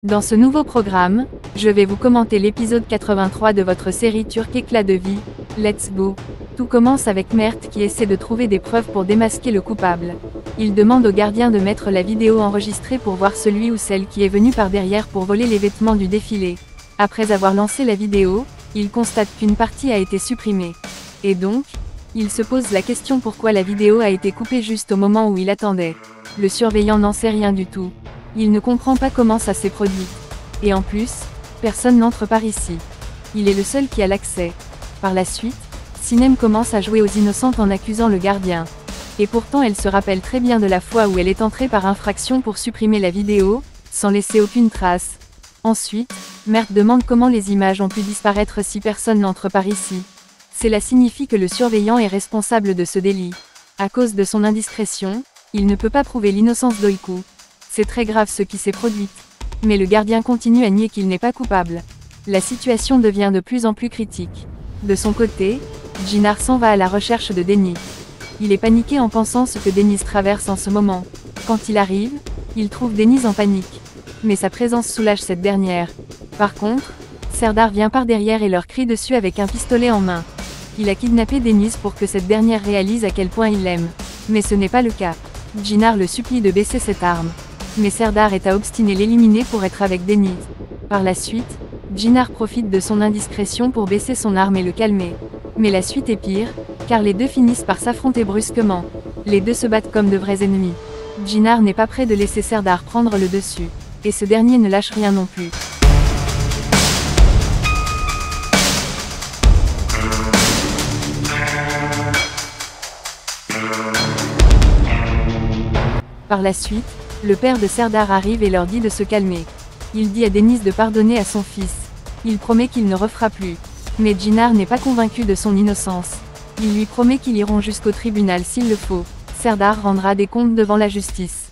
Dans ce nouveau programme, je vais vous commenter l'épisode 83 de votre série turque Éclat de vie, Let's Go. Tout commence avec Mert qui essaie de trouver des preuves pour démasquer le coupable. Il demande au gardien de mettre la vidéo enregistrée pour voir celui ou celle qui est venu par derrière pour voler les vêtements du défilé. Après avoir lancé la vidéo, il constate qu'une partie a été supprimée. Et donc, il se pose la question pourquoi la vidéo a été coupée juste au moment où il attendait. Le surveillant n'en sait rien du tout. Il ne comprend pas comment ça s'est produit. Et en plus, personne n'entre par ici. Il est le seul qui a l'accès. Par la suite, Sinem commence à jouer aux innocentes en accusant le gardien. Et pourtant elle se rappelle très bien de la fois où elle est entrée par infraction pour supprimer la vidéo, sans laisser aucune trace. Ensuite, Mert demande comment les images ont pu disparaître si personne n'entre par ici. Cela signifie que le surveillant est responsable de ce délit. À cause de son indiscrétion, il ne peut pas prouver l'innocence d'Oyku. C'est très grave ce qui s'est produit. Mais le gardien continue à nier qu'il n'est pas coupable. La situation devient de plus en plus critique. De son côté, Djinar s'en va à la recherche de Deniz. Il est paniqué en pensant ce que Deniz traverse en ce moment. Quand il arrive, il trouve Deniz en panique. Mais sa présence soulage cette dernière. Par contre, Serdar vient par derrière et leur crie dessus avec un pistolet en main. Il a kidnappé Deniz pour que cette dernière réalise à quel point il l'aime. Mais ce n'est pas le cas. Djinar le supplie de baisser cette arme. Mais Serdar est à obstiner l'éliminer pour être avec Deniz. Par la suite, Djinar profite de son indiscrétion pour baisser son arme et le calmer. Mais la suite est pire, car les deux finissent par s'affronter brusquement. Les deux se battent comme de vrais ennemis. Djinar n'est pas prêt de laisser Serdar prendre le dessus. Et ce dernier ne lâche rien non plus. Par la suite, le père de Serdar arrive et leur dit de se calmer. Il dit à Deniz de pardonner à son fils. Il promet qu'il ne refera plus. Mais Djinar n'est pas convaincu de son innocence. Il lui promet qu'ils iront jusqu'au tribunal s'il le faut. Serdar rendra des comptes devant la justice.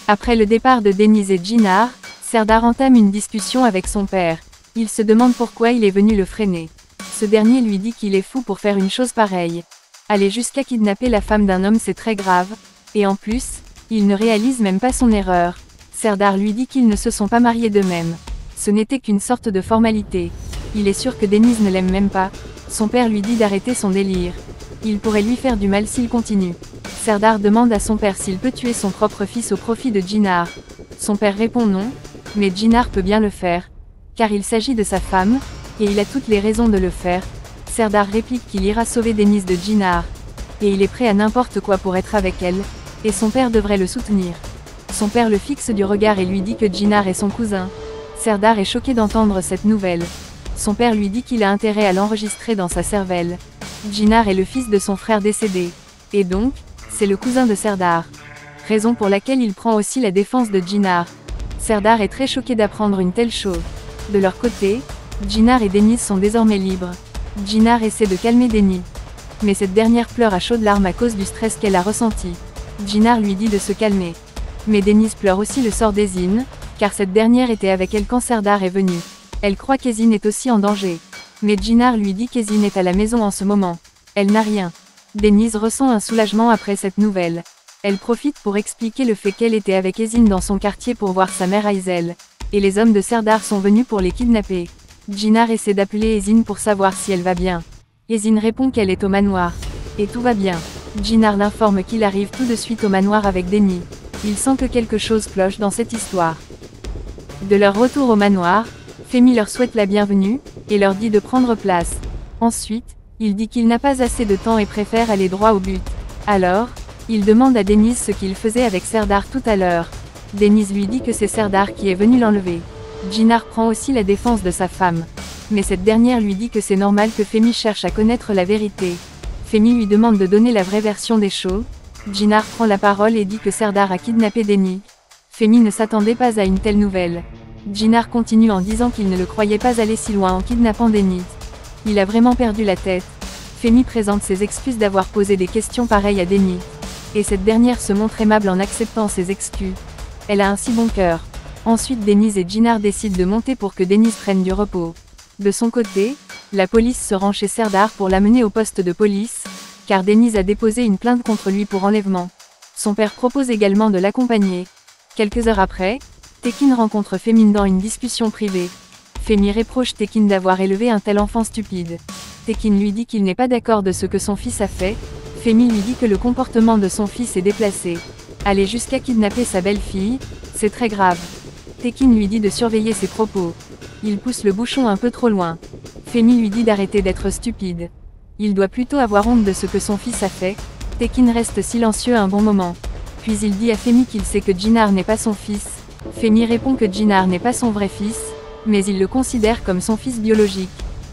Après le départ de Deniz et Djinar, Serdar entame une discussion avec son père. Il se demande pourquoi il est venu le freiner. Ce dernier lui dit qu'il est fou pour faire une chose pareille. Aller jusqu'à kidnapper la femme d'un homme c'est très grave. Et en plus, il ne réalise même pas son erreur. Serdar lui dit qu'ils ne se sont pas mariés d'eux-mêmes. Ce n'était qu'une sorte de formalité. Il est sûr que Deniz ne l'aime même pas. Son père lui dit d'arrêter son délire. Il pourrait lui faire du mal s'il continue. Serdar demande à son père s'il peut tuer son propre fils au profit de Djinar. Son père répond non, mais Djinar peut bien le faire. Car il s'agit de sa femme, et il a toutes les raisons de le faire. Serdar réplique qu'il ira sauver Deniz de Djinar. Et il est prêt à n'importe quoi pour être avec elle. Et son père devrait le soutenir. Son père le fixe du regard et lui dit que Djinar est son cousin. Serdar est choqué d'entendre cette nouvelle. Son père lui dit qu'il a intérêt à l'enregistrer dans sa cervelle. Djinar est le fils de son frère décédé. Et donc, c'est le cousin de Serdar. Raison pour laquelle il prend aussi la défense de Djinar. Serdar est très choqué d'apprendre une telle chose. De leur côté, Djinar et Deniz sont désormais libres. Djinar essaie de calmer Deniz. Mais cette dernière pleure à chaudes larmes à cause du stress qu'elle a ressenti. Djinar lui dit de se calmer. Mais Deniz pleure aussi le sort d'Ezin, car cette dernière était avec elle quand Serdar est venu. Elle croit qu'Ezin est aussi en danger. Mais Djinar lui dit qu'Ezin est à la maison en ce moment. Elle n'a rien. Deniz ressent un soulagement après cette nouvelle. Elle profite pour expliquer le fait qu'elle était avec Ezin dans son quartier pour voir sa mère Aysel. Et les hommes de Serdar sont venus pour les kidnapper. Djinar essaie d'appeler Ezin pour savoir si elle va bien. Ezin répond qu'elle est au manoir. Et tout va bien. Djinar l'informe qu'il arrive tout de suite au manoir avec Deniz. Il sent que quelque chose cloche dans cette histoire. De leur retour au manoir, Femi leur souhaite la bienvenue, et leur dit de prendre place. Ensuite, il dit qu'il n'a pas assez de temps et préfère aller droit au but. Alors, il demande à Deniz ce qu'il faisait avec Serdar tout à l'heure. Deniz lui dit que c'est Serdar qui est venu l'enlever. Djinar prend aussi la défense de sa femme. Mais cette dernière lui dit que c'est normal que Femi cherche à connaître la vérité. Femi lui demande de donner la vraie version des choses. Djinar prend la parole et dit que Serdar a kidnappé Deniz. Femi ne s'attendait pas à une telle nouvelle. Djinar continue en disant qu'il ne le croyait pas aller si loin en kidnappant Deniz. Il a vraiment perdu la tête. Femi présente ses excuses d'avoir posé des questions pareilles à Deniz. Et cette dernière se montre aimable en acceptant ses excuses. Elle a un si bon cœur. Ensuite Deniz et Djinar décident de monter pour que Deniz prenne du repos. De son côté, la police se rend chez Serdar pour l'amener au poste de police, car Deniz a déposé une plainte contre lui pour enlèvement. Son père propose également de l'accompagner. Quelques heures après, Tekin rencontre Fémine dans une discussion privée. Femi reproche Tekin d'avoir élevé un tel enfant stupide. Tekin lui dit qu'il n'est pas d'accord de ce que son fils a fait. Femi lui dit que le comportement de son fils est déplacé. Aller jusqu'à kidnapper sa belle-fille, c'est très grave. Tekin lui dit de surveiller ses propos. Il pousse le bouchon un peu trop loin. Femi lui dit d'arrêter d'être stupide. Il doit plutôt avoir honte de ce que son fils a fait. Tekin reste silencieux un bon moment. Puis il dit à Femi qu'il sait que Jinar n'est pas son fils. Femi répond que Jinar n'est pas son vrai fils, mais il le considère comme son fils biologique.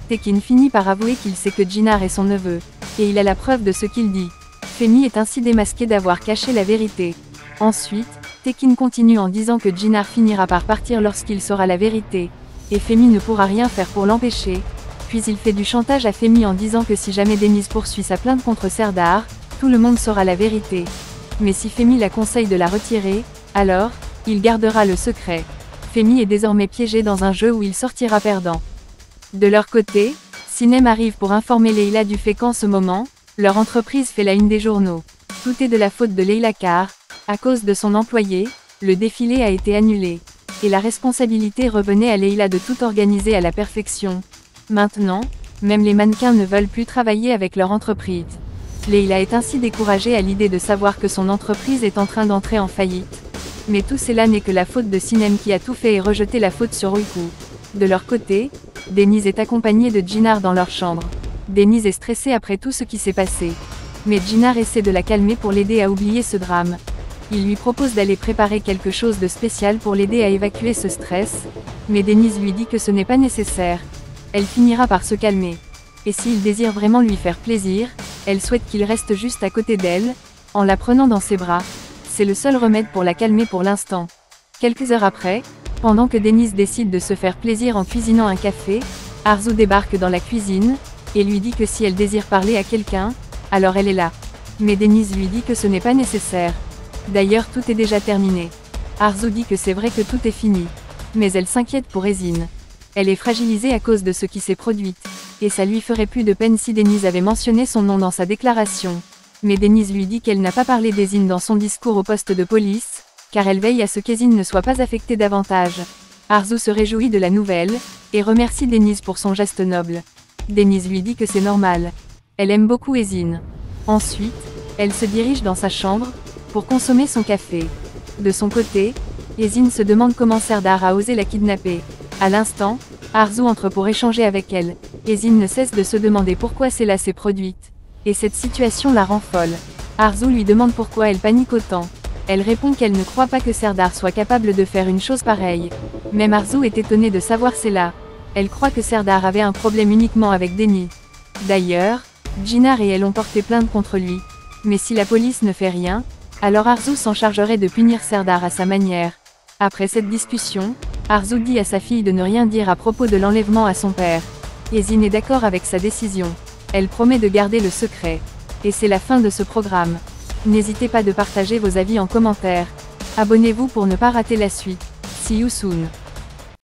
Tekin finit par avouer qu'il sait que Jinar est son neveu, et il a la preuve de ce qu'il dit. Femi est ainsi démasqué d'avoir caché la vérité. Ensuite, Tekin continue en disant que Jinar finira par partir lorsqu'il saura la vérité, et Femi ne pourra rien faire pour l'empêcher. Puis il fait du chantage à Femi en disant que si jamais Denise poursuit sa plainte contre Serdar, tout le monde saura la vérité. Mais si Femi la conseille de la retirer, alors, il gardera le secret. Femi est désormais piégé dans un jeu où il sortira perdant. De leur côté, Sinem arrive pour informer Leila du fait qu'en ce moment, leur entreprise fait la une des journaux. Tout est de la faute de Leila car, à cause de son employé, le défilé a été annulé. Et la responsabilité revenait à Leila de tout organiser à la perfection. Maintenant, même les mannequins ne veulent plus travailler avec leur entreprise. Leila est ainsi découragée à l'idée de savoir que son entreprise est en train d'entrer en faillite. Mais tout cela n'est que la faute de Sinem qui a tout fait et rejeté la faute sur Uyku. De leur côté, Denise est accompagnée de Jinar dans leur chambre. Denise est stressée après tout ce qui s'est passé. Mais Jinar essaie de la calmer pour l'aider à oublier ce drame. Il lui propose d'aller préparer quelque chose de spécial pour l'aider à évacuer ce stress, mais Denise lui dit que ce n'est pas nécessaire. Elle finira par se calmer. Et s'il désire vraiment lui faire plaisir, elle souhaite qu'il reste juste à côté d'elle, en la prenant dans ses bras. C'est le seul remède pour la calmer pour l'instant. Quelques heures après, pendant que Denise décide de se faire plaisir en cuisinant un café, Arzu débarque dans la cuisine, et lui dit que si elle désire parler à quelqu'un, alors elle est là. Mais Denise lui dit que ce n'est pas nécessaire. D'ailleurs tout est déjà terminé. Arzu dit que c'est vrai que tout est fini. Mais elle s'inquiète pour Esin. Elle est fragilisée à cause de ce qui s'est produit. Et ça lui ferait plus de peine si Denise avait mentionné son nom dans sa déclaration. Mais Denise lui dit qu'elle n'a pas parlé d'Esin dans son discours au poste de police, car elle veille à ce qu'Esin ne soit pas affectée davantage. Arzu se réjouit de la nouvelle, et remercie Denise pour son geste noble. Denise lui dit que c'est normal. Elle aime beaucoup Esin. Ensuite, elle se dirige dans sa chambre, pour consommer son café. De son côté, Esin se demande comment Serdar a osé la kidnapper. À l'instant, Arzu entre pour échanger avec elle. Esin ne cesse de se demander pourquoi cela s'est produite. Et cette situation la rend folle. Arzu lui demande pourquoi elle panique autant. Elle répond qu'elle ne croit pas que Serdar soit capable de faire une chose pareille. Même Arzu est étonnée de savoir cela. Elle croit que Serdar avait un problème uniquement avec Denny. D'ailleurs, Jinar et elle ont porté plainte contre lui. Mais si la police ne fait rien, alors Arzu s'en chargerait de punir Serdar à sa manière. Après cette discussion, Arzu dit à sa fille de ne rien dire à propos de l'enlèvement à son père. Esin est d'accord avec sa décision. Elle promet de garder le secret. Et c'est la fin de ce programme. N'hésitez pas de partager vos avis en commentaire. Abonnez-vous pour ne pas rater la suite. See you soon.